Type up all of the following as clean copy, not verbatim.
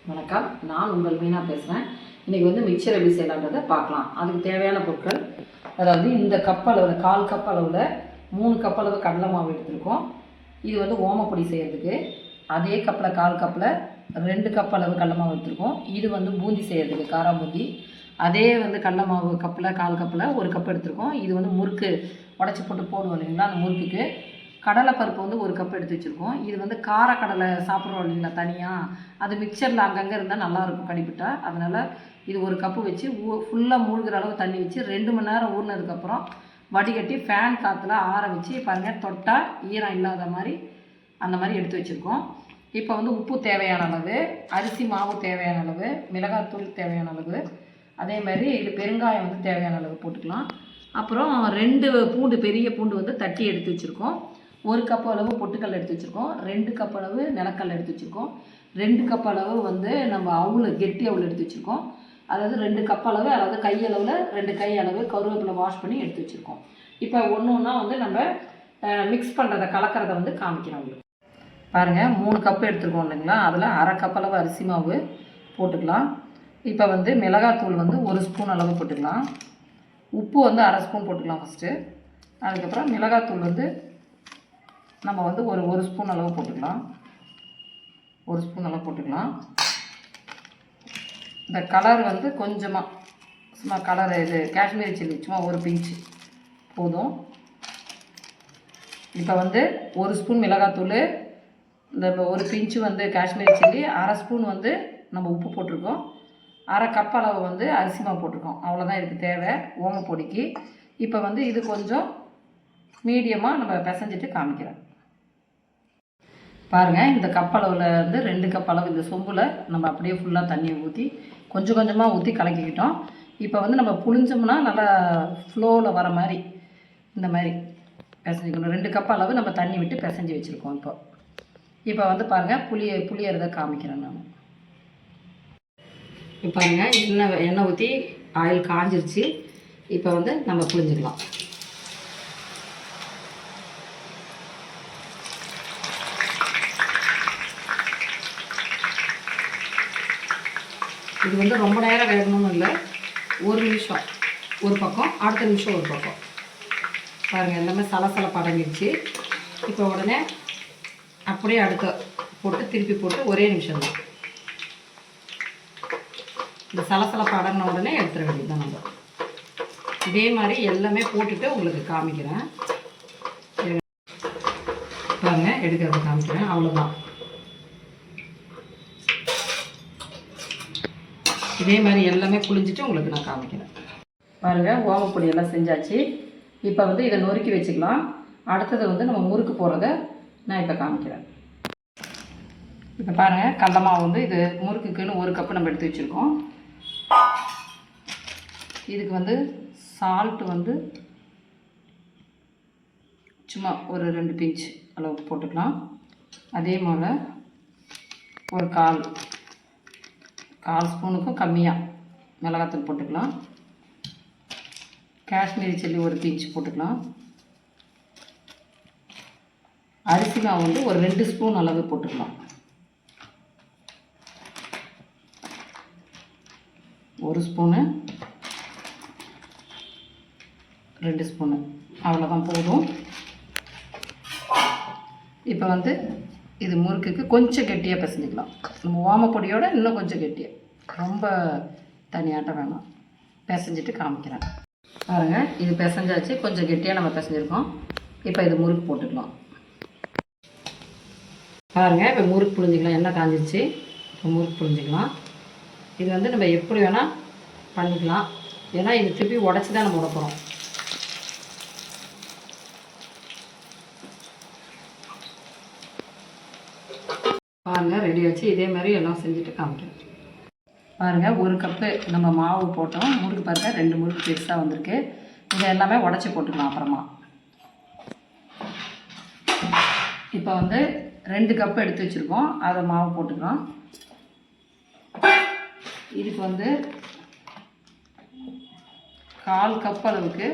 வணக்கம், நான் உங்கள் மீனா பேசுகிறேன். இன்றைக்கி வந்து மிக்சர் எப்படி செய்யலான்றதை பார்க்கலாம். அதுக்கு தேவையான பொருட்கள், அதாவது இந்த கப் அளவில் 1/4 கப் அளவில் 3 கப் அளவு கடலை மாவு எடுத்துருக்கோம். இது வந்து ஓமப்பொடி செய்கிறதுக்கு. அதே கப்பில் 1/4 கப்பில் 2 கப் அளவு கடலை மாவு எடுத்துருக்கோம். இது வந்து பூந்தி செய்கிறதுக்கு, காரா பூந்தி. அதே வந்து கடலை மாவு கப்பில் 1/4 கப்பில் 1 கப் எடுத்துருக்கோம். இது வந்து முறுக்கு உடச்சி போட்டு போடுவோம் இல்லைங்களா, அந்த முறுக்குக்கு. கடலைப்பருப்பு வந்து 1 கப் எடுத்து வச்சுருக்கோம். இது வந்து காரக்கடலை சாப்பிட்றோம் இல்லைங்களா தனியாக, அது மிக்சரில் அங்கங்கே இருந்தால் நல்லாயிருக்கும் கடிப்பிட்டா. அதனால் இது 1 கப்பு வச்சு ஃபுல்லாக மூழ்கிற அளவு தண்ணி வச்சு 2 மணி நேரம் ஊறினதுக்கப்புறம் வடிகட்டி ஃபேன் காற்றுல ஆற வச்சு பாருங்கள், தொட்டால் ஈரம் இல்லாத மாதிரி அந்த மாதிரி எடுத்து வச்சுருக்கோம். இப்போ வந்து உப்பு தேவையான அளவு, அரிசி மாவு தேவையான அளவு, மிளகாத்தூள் தேவையான அளவு, அதே மாதிரி இது பெருங்காயம் வந்து தேவையான அளவு போட்டுக்கலாம். அப்புறம் 2 பூண்டு, பெரிய பூண்டு வந்து தட்டி எடுத்து வச்சுருக்கோம். 1 கப் அளவு பொட்டுக்கல் எடுத்து வச்சுருக்கோம். 2 கப் அளவு நிலக்கல் எடுத்து வச்சுருக்கோம். 2 கப் அளவு வந்து நம்ம கெட்டி அவுள் எடுத்து வச்சுருக்கோம். அதாவது 2 கப் அளவு, அதாவது கையளவில் 2 கை அளவு கருவேப்பிலை வாஷ் பண்ணி எடுத்து வச்சுருக்கோம். இப்போ ஒன்று ஒன்றா வந்து நம்ம மிக்ஸ் பண்ணுறதை, கலக்கிறத வந்து காமிக்கிறோம் உங்களுக்கு. பாருங்கள், 3 கப் எடுத்துருக்கோம் இல்லைங்களா, அதில் 1/2 கப் அளவு அரிசி மாவு போட்டுக்கலாம். இப்போ வந்து மிளகாத்தூள் வந்து 1 ஸ்பூன் அளவு போட்டுக்கலாம். உப்பு வந்து 1/2 ஸ்பூன் போட்டுக்கலாம் ஃபஸ்ட்டு. அதுக்கப்புறம் மிளகாத்தூள் வந்து நம்ம வந்து ஒரு ஸ்பூன் அளவு போட்டுக்கலாம். 1 ஸ்பூன் அளவு போட்டுக்கலாம். இந்த கலர் வந்து கொஞ்சமாக சும்மா கலர், இது காஷ்மீரி சில்லி சும்மா ஒரு பிஞ்சு போதும். இப்போ வந்து 1 ஸ்பூன் மிளகாத்தூள், இந்த 1 பிஞ்சு வந்து காஷ்மீரி சில்லி, 1/2 ஸ்பூன் வந்து நம்ம உப்பு போட்டிருக்கோம். 1/2 கப் அளவு வந்து அரிசி மாவு போட்டிருக்கோம். அவ்வளோதான் இதுக்கு தேவை ஓமப்பொடிக்கு. இப்போ வந்து இது கொஞ்சம் மீடியமாக நம்ம பிசைஞ்சிட்டு காமிக்கிறேன். பாருங்கள், இந்த கப் அளவில் வந்து 2 கப் அளவு இந்த சொம்பில் நம்ம அப்படியே ஃபுல்லாக தண்ணியை ஊற்றி கொஞ்சம் கொஞ்சமாக ஊற்றி கலக்கிக்கிட்டோம். இப்போ வந்து நம்ம புழிஞ்சோம்னா நல்லா ஃப்ளோவில் வர மாதிரி இந்த மாதிரி பிசைஞ்சிக்கணும். 2 கப் அளவு நம்ம தண்ணி விட்டு பிசைஞ்சி வச்சுருக்கோம். இப்போ வந்து பாருங்கள், புளியறதை காமிக்கிறேன் நான். இப்போ பாருங்கள், எண்ணெய் ஊற்றி ஆயில் காஞ்சிருச்சு. இப்போ வந்து நம்ம புழிஞ்சிக்கலாம். இது வந்து ரொம்ப நேரம் வேகணும்னு இல்லை, 1 நிமிஷம் ஒரு பக்கம், அடுத்த நிமிஷம் ஒரு பக்கம். பாருங்கள், எல்லாமே சலசலப்பு அடங்கிடுச்சு. இப்போ உடனே அப்படியே அடுத்த போட்டு திருப்பி போட்டு ஒரே நிமிஷம் தான். இந்த சலசலப்பு அடங்கின உடனே எடுத்துட வேண்டியது தான். நம்ம இதே மாதிரி எல்லாமே போட்டுட்டு உங்களுக்கு காமிக்கிறேன். பாருங்கள், எடுக்கிறத காமிக்கிறேன். அவ்வளோதான். இதே மாதிரி எல்லாமே புழிஞ்சிட்டு உங்களுக்கு நான் காமிக்கிறேன். பாருங்கள், ஓமப்பொடி எல்லாம் செஞ்சாச்சு. இப்போ வந்து இதை நொறுக்கி வச்சுக்கலாம். அடுத்தது வந்து நம்ம முறுக்கு போகிறத நான் இப்போ காமிக்கிறேன். இப்போ பாருங்கள், கடலை மாவு வந்து இது முறுக்குக்குன்னு 1 கப்பு நம்ம எடுத்து வச்சுருக்கோம். இதுக்கு வந்து சால்ட்டு வந்து சும்மா ஒரு 2 பிஞ்ச் அளவு போட்டுக்கலாம். அதே போல் ஒரு கால் ஸ்பூனுக்கும் கம்மியாக மிளகாத்தூள் போட்டுக்கலாம். காஷ்மீரி சில்லி 1 பிஞ்ச் போட்டுக்கலாம். அரிசி மாவு வந்து ஒரு 2 ஸ்பூன் அளவு போட்டுக்கலாம். 1 ஸ்பூனு, 2 ஸ்பூனு, அவ்வளோதான் போதும். இப்போ வந்து இது முறுக்குக்கு கொஞ்சம் கெட்டியாக பிசைஞ்சிக்கலாம். நம்ம ஓமப்பொடியோட இன்னும் கொஞ்சம் கெட்டியாக, ரொம்ப தனியாட்ட வேணாம். பிசைஞ்சிட்டு காமிக்கிறேன். பாருங்கள், இது பிசைஞ்சாச்சு. கொஞ்சம் கெட்டியாக நம்ம பிசைஞ்சிருக்கோம். இப்போ இது முறுக்கு போட்டுக்கலாம். பாருங்கள், இப்போ முறுக்கு புழிஞ்சிக்கலாம். எண்ணெய் காஞ்சிருச்சு. இப்போ முறுக்கு புழிஞ்சிக்கலாம். இது வந்து நம்ம எப்படி வேணால் பண்ணிக்கலாம். ஏன்னா இது திருப்பி உடச்சி தான் நம்ம உடப்போகிறோம். பாருங்கள், ரெடி ஆச்சு. இதே மாதிரி எல்லாம் செஞ்சுட்டு காமிக்கிறேன். பாருங்கள், 1 கப்பு நம்ம மாவு போட்டோம். முறுக்கு பாருங்கள், 2 முறுக்கு பெருசாக வந்திருக்கு. இதை எல்லாமே உடச்சி போட்டுக்கலாம் அப்புறமா. இப்போ வந்து 2 கப்பு எடுத்து வச்சுருக்கோம். அதை மாவு போட்டுக்கலாம். இதுக்கு வந்து 1/4 கப் அளவுக்கு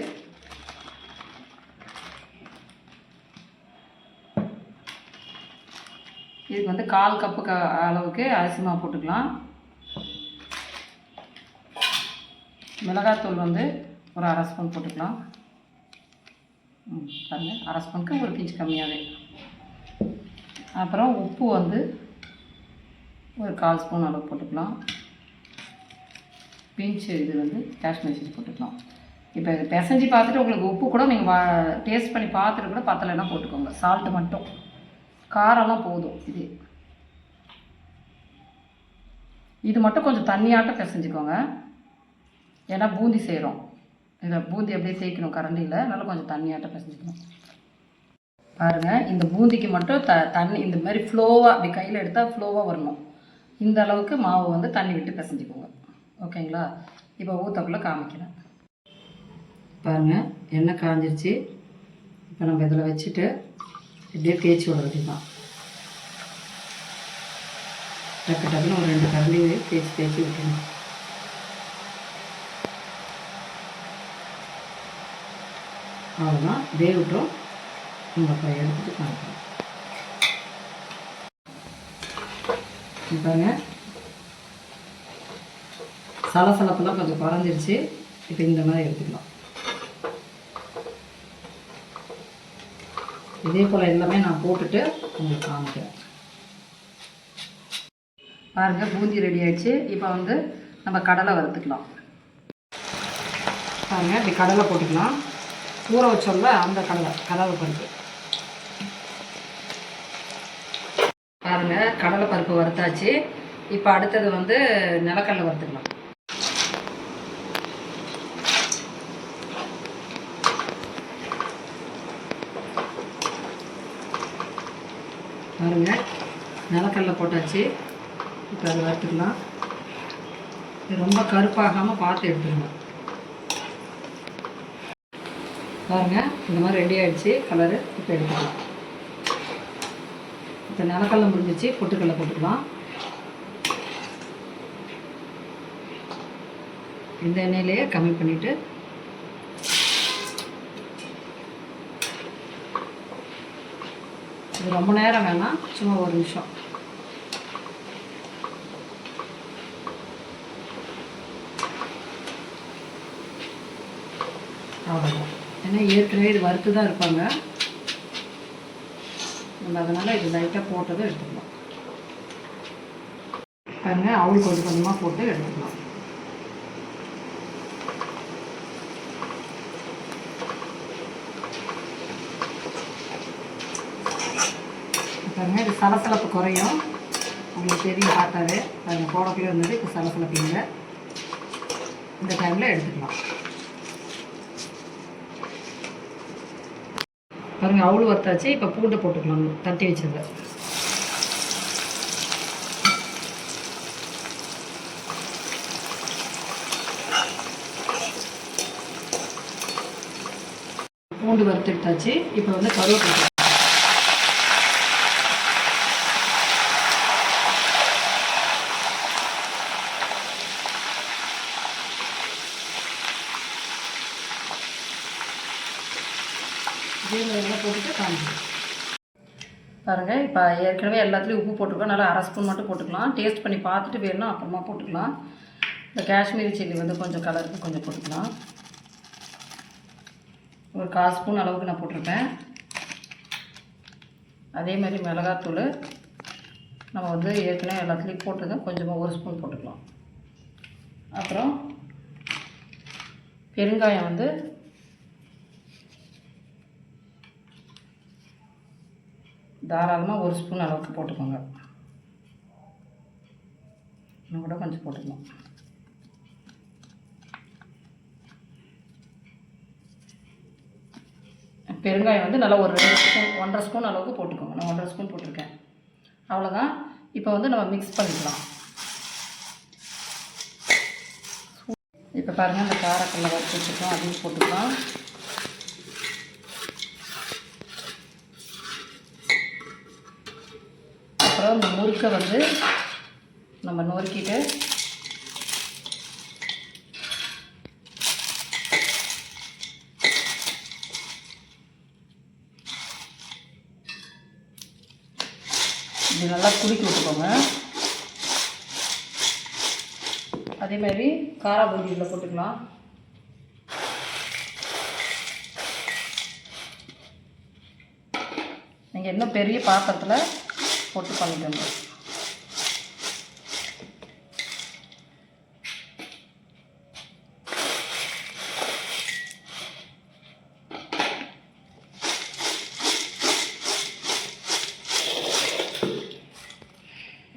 இதுக்கு வந்து 1/4 கப்பு அளவுக்கு அரிசி மாவு போட்டுக்கலாம். மிளகாத்தூள் வந்து ஒரு 1/2 ஸ்பூன் போட்டுக்கலாம். பாருங்கள், 1/2 ஸ்பூனுக்கு ஒரு பிஞ்சு கம்மியாகவே. அப்புறம் உப்பு வந்து ஒரு 1/4 ஸ்பூன் அளவு போட்டுக்கலாம். பிஞ்சு இது வந்து காஷ்மீர் சில்லி போட்டுக்கலாம். இப்போ இது பிசைஞ்சு பார்த்துட்டு உங்களுக்கு உப்பு கூட நீங்கள் டேஸ்ட் பண்ணி பார்த்துட்டு கூட பத்தலைன்னா போட்டுக்கோங்க. சால்ட்டு மட்டும், காரம்லாம் போதும். இது மட்டும் கொஞ்சம் தண்ணியாட்டம் பிசைஞ்சிக்கோங்க. ஏன்னா பூந்தி செய்கிறோம். இதை பூந்தி அப்படியே தேய்க்கணும் கரண்டியில், அதனால் கொஞ்சம் தண்ணியாட்டம் பிசைஞ்சிக்கணும். பாருங்கள், இந்த பூந்திக்கு மட்டும் தண்ணி இந்த மாதிரி ஃப்ளோவாக அப்படி கையில் எடுத்தால் ஃப்ளோவாக வரணும். இந்த அளவுக்கு மாவு வந்து தண்ணி விட்டு பிசைஞ்சிக்கோங்க. ஓகேங்களா? இப்போ ஊற்றக்குள்ளே காமிக்கிறேன். பாருங்கள், எண்ணெய் காஞ்சிருச்சு. இப்போ நம்ம இதில் வச்சுட்டு இப்படியே தேய்ச்சி விடுறது தான். டக்கு டக்குன்னு ஒரு 2 கரண்டி தேய்ச்சி விட்டுருணும். அவ்வளோதான், வேகட்டும். நம்ம இப்போ எடுத்துட்டு காமிக்கிறோம். பாருங்கள், சலசலப்பெல்லாம் கொஞ்சம் குறைஞ்சிருச்சு. இப்போ இந்த மாதிரி எடுத்துக்கலாம். இதே போல் எல்லாமே நான் போட்டுட்டு உங்களுக்கு காமிக்கிறேன். பாருங்கள், பூந்தி ரெடி ஆகிடுச்சு. இப்போ வந்து நம்ம கடலை வறுத்துக்கலாம். பாருங்கள், இப்படி கடலை போட்டுக்கலாம். ஊற வச்சோம்ல அந்த கடலை பருப்பு. பாருங்கள், கடலை பருப்பு வறுத்தாச்சு. இப்போ அடுத்தது வந்து நிலக்கடலை வறுத்துக்கலாம். பாருங்கள், நிலக்கடலை போட்டாச்சு. இப்போ அதை வறுத்துக்கலாம். இது ரொம்ப கருப்பாகாமல் பார்த்து எடுத்துக்கணும். பாருங்கள், இந்த மாதிரி ரெடி ஆகிடுச்சு கலரு. இப்போ எடுத்துக்கலாம். இப்போ நிலக்கடலை முடிஞ்சிச்சு, பொட்டுக்கடலை போட்டுக்கலாம். இந்த எண்ணெயிலேயே கம்மி பண்ணிவிட்டு இது ரொம்ப நேரம் வேணாம், சும்மா 1 நிமிஷம். அவ்வளோதான். ஏன்னா ஏற்கனவே இது வறுத்து தான் இருப்பாங்க, நம்ம அதனால் இது லைட்டாக போட்டதும் எடுத்துக்கலாம். பாருங்கள், அவள் கொஞ்சம் கொஞ்சமாக போட்டு எடுத்துக்கலாம். பாருங்கள், இது சலசலப்பு குறையும். உங்களுக்கு தெரியும் பார்த்தாவே. பாருங்கள், போடக்குள்ளே இருந்தது, இப்போ சலசலப்பு இல்லை. இந்த டைமில் எடுத்துக்கலாம். பாருங்கள், அவ்வளோ வறுத்தாச்சு. இப்போ பூண்டை போட்டுக்கலாம், தட்டி வச்சதை. பூண்டு வறுத்து எடுத்தாச்சு. இப்போ வந்து கருவேப்பிலை. இதே போட்டுட்டு காமிச்சிடும். பாருங்கள், இப்போ ஏற்கனவே எல்லாத்துலேயும் உப்பு போட்டுருக்கோம். நல்லா 1/2 ஸ்பூன் மட்டும் போட்டுக்கலாம். டேஸ்ட் பண்ணி பார்த்துட்டு வேணும்னா அப்புறமா போட்டுக்கலாம். இந்த காஷ்மீரி சில்லி வந்து கொஞ்சம் கலருக்கு கொஞ்சம் போட்டுக்கலாம். ஒரு 1/4 ஸ்பூன் அளவுக்கு நான் போட்டிருப்பேன். அதே மாதிரி மிளகாத்தூள் நம்ம வந்து ஏற்கனவே எல்லாத்துலேயும் போட்டுதான் கொஞ்சமாக 1 ஸ்பூன் போட்டுக்கலாம். அப்புறம் பெருங்காயம் வந்து தாராளமாக 1 ஸ்பூன் அளவுக்கு போட்டுக்கோங்க. இன்னும் கூட கொஞ்சம் போட்டுக்கலாம். பெருங்காயம் வந்து நல்லா ஒரு 2 ஸ்பூன் 1/2 ஸ்பூன் அளவுக்கு போட்டுக்கோங்க. நான் 1/2 ஸ்பூன் போட்டிருக்கேன். அவ்வளோதான். இப்போ வந்து நம்ம மிக்ஸ் பண்ணிக்கலாம். இப்போ பாருங்கள், இந்த காரக்கடலை வறுத்து வச்சுருக்கோம், அதையும் போட்டுக்கலாம். அப்புறம் இந்த முறுக்கை வந்து நம்ம நொறுக்கிட்டு இப்படி நல்லா குலுக்கி விட்டுக்கோங்க. அதே மாதிரி காரா பூந்தி இதில் போட்டுக்கலாம். நீங்கள் இன்னும் பெரிய பாத்திரத்தில் போட்டு பண்ணிக்கோங்க.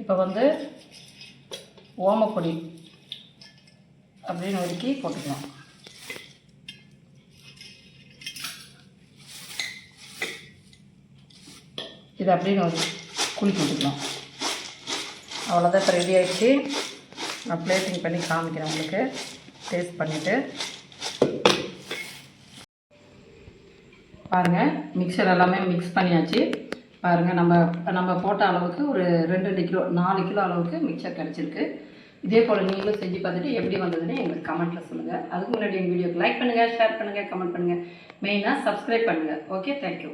இப்போ வந்து ஓமப்பொடி அப்படின்னு நறுக்கி போட்டுக்கலாம். இது அப்படின்னு ஒரு குலுக்கி விட்டுக்கலாம். அவ்வளோதான், இப்போ ரெடி ஆகிடுச்சு. நான் பிளேட்டிங் பண்ணி காமிக்கிறேன் உங்களுக்கு, டேஸ்ட் பண்ணிவிட்டு. பாருங்கள், மிக்சர் எல்லாமே மிக்ஸ் பண்ணியாச்சு. பாருங்கள், நம்ம போட்ட அளவுக்கு ஒரு 2 கிலோ 4 கிலோ அளவுக்கு மிக்சர் கிடச்சிருக்கு. இதே போல் நீங்களும் செஞ்சு பார்த்துட்டு எப்படி வந்ததுன்னு எங்களுக்கு கமெண்ட்டில் சொல்லுங்கள். அதுக்கு முன்னாடி எங்கள் வீடியோக்கு லைக் பண்ணுங்கள், ஷேர் பண்ணுங்கள், கமெண்ட் பண்ணுங்கள், மெயினாக சப்ஸ்கிரைப் பண்ணுங்கள். Okay, thank you.